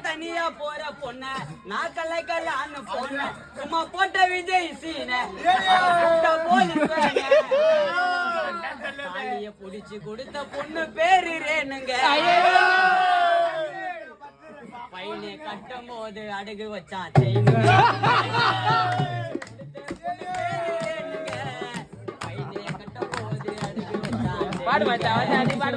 தனியா போற பொண்ண நான் கல்லைக்கல்லான்னு போன சும்மா போட்ட விஜய் சீன போலீஸ் புடிச்சு கொடுத்த பொண்ணு பேரு ரேணுங்க பையனை கட்டும் போது அடகு வச்சா பாடு